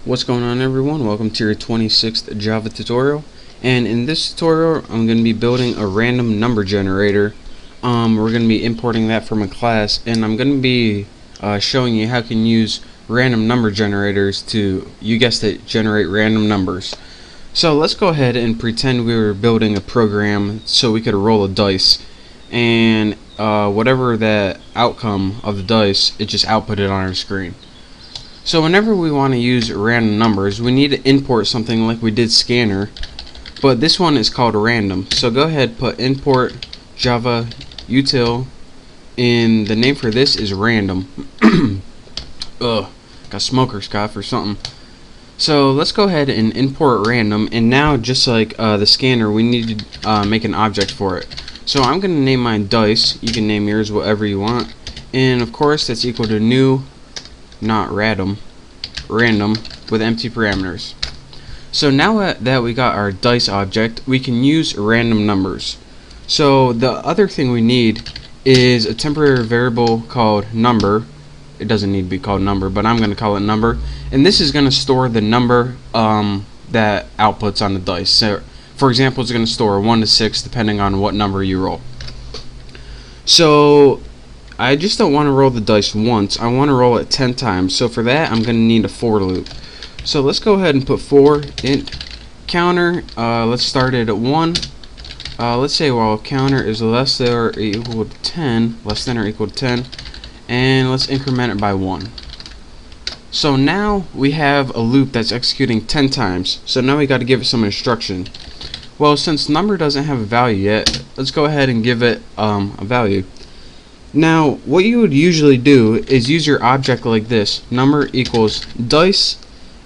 What's going on, everyone? Welcome to your 26th Java tutorial, and in this tutorial I'm going to be building a random number generator. We're going to be importing that from a class, and I'm going to be showing you how you can use random number generators to, you guessed it, generate random numbers. So let's go ahead and pretend we were building a program so we could roll a dice, and whatever the outcome of the dice, it just outputted on our screen. So whenever we want to use random numbers, we need to import something like we did scanner, but this one is called random. So go ahead, put import java util, and the name for this is random. Ugh, got smoker's cough or something. So let's go ahead and import random, and now just like the scanner, we need to make an object for it. So I'm going to name mine dice. You can name yours whatever you want, and of course that's equal to new, not random with empty parameters. So now that we got our dice object, we can use random numbers. So the other thing we need is a temporary variable called number. It doesn't need to be called number, but I'm going to call it number, and this is going to store the number that outputs on the dice. So for example, it's going to store 1 to 6 depending on what number you roll. So I just don't want to roll the dice once, I want to roll it 10 times. So for that, I'm going to need a for loop. So let's go ahead and put for int counter. Let's start it at 1. Let's say while counter is less than or equal to 10, and let's increment it by 1. So now we have a loop that's executing 10 times. So now we got to give it some instruction. Well, since number doesn't have a value yet, let's go ahead and give it a value. Now, what you would usually do is use your object like this, number equals dice,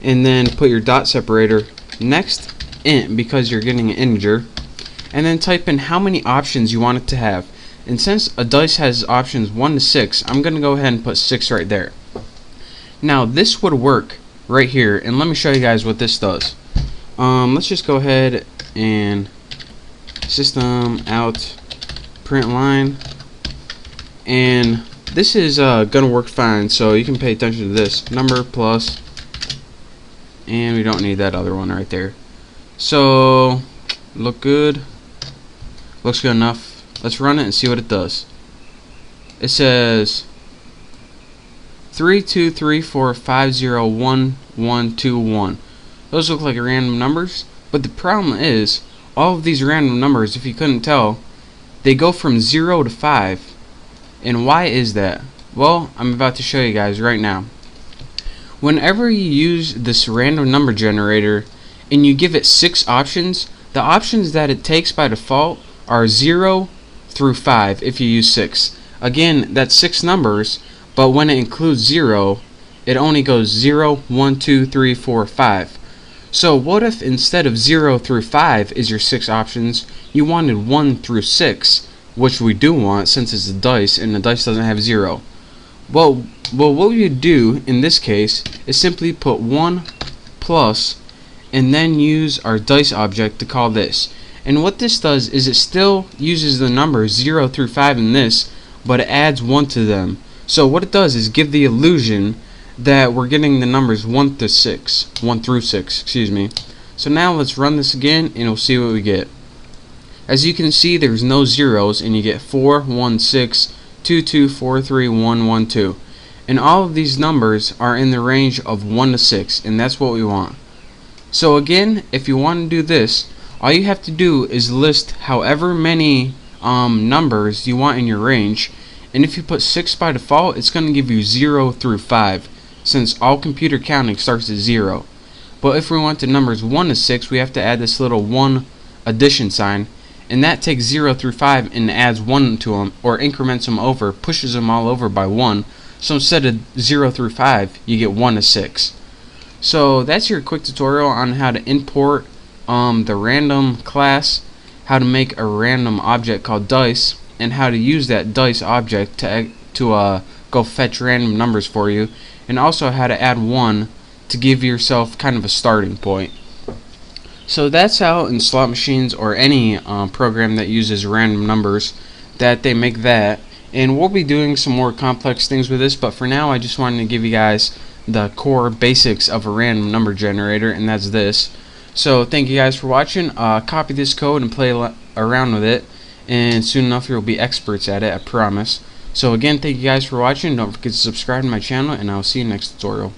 and then put your dot separator next int because you're getting an integer, and then type in how many options you want it to have. And since a dice has options 1 to 6, I'm going to go ahead and put 6 right there. Now, this would work right here, and let me show you guys what this does. Let's just go ahead and system out print line. And this is gonna work fine, so you can pay attention to this number plus, and we don't need that other one right there. So looks good enough. Let's run it and see what it does. It says 3 2 3 4 5 0 1 1 2 1. Those look like random numbers, but the problem is all of these random numbers, if you couldn't tell, they go from 0 to 5. And why is that? Well, I'm about to show you guys right now. Whenever you use this random number generator and you give it 6 options, the options that it takes by default are 0 through 5 if you use 6. Again, that's 6 numbers, but when it includes 0, it only goes 0, 1, 2, 3, 4, 5. So what if instead of 0 through 5 is your 6 options, you wanted 1 through 6? Which we do want since it's a dice and the dice doesn't have 0. Well, what we would do in this case is simply put 1 plus and then use our dice object to call this. And what this does is it still uses the numbers 0 through 5 in this, but it adds 1 to them. So what it does is give the illusion that we're getting the numbers 1 through 6, excuse me. So now let's run this again and we'll see what we get. As you can see, there's no zeros, and you get 4, 1, 6, 2, 2, 4, 3, 1, 1, 2. And all of these numbers are in the range of 1 to 6, and that's what we want. So again, if you want to do this, all you have to do is list however many numbers you want in your range, and if you put 6 by default, it's going to give you 0 through 5, since all computer counting starts at 0. But if we want the numbers 1 to 6, we have to add this little 1 addition sign, and that takes 0 through 5 and adds 1 to them, or increments them over, pushes them all over by 1. So instead of 0 through 5, you get 1 to 6. So that's your quick tutorial on how to import the random class, how to make a random object called dice, and how to use that dice object to go fetch random numbers for you, and also how to add 1 to give yourself kind of a starting point. So that's how in slot machines or any program that uses random numbers that they make that. And we'll be doing some more complex things with this, but for now I just wanted to give you guys the core basics of a random number generator, and that's this. So thank you guys for watching. Copy this code and play around with it, and soon enough you'll be experts at it, I promise. So again, thank you guys for watching. Don't forget to subscribe to my channel, and I'll see you next tutorial.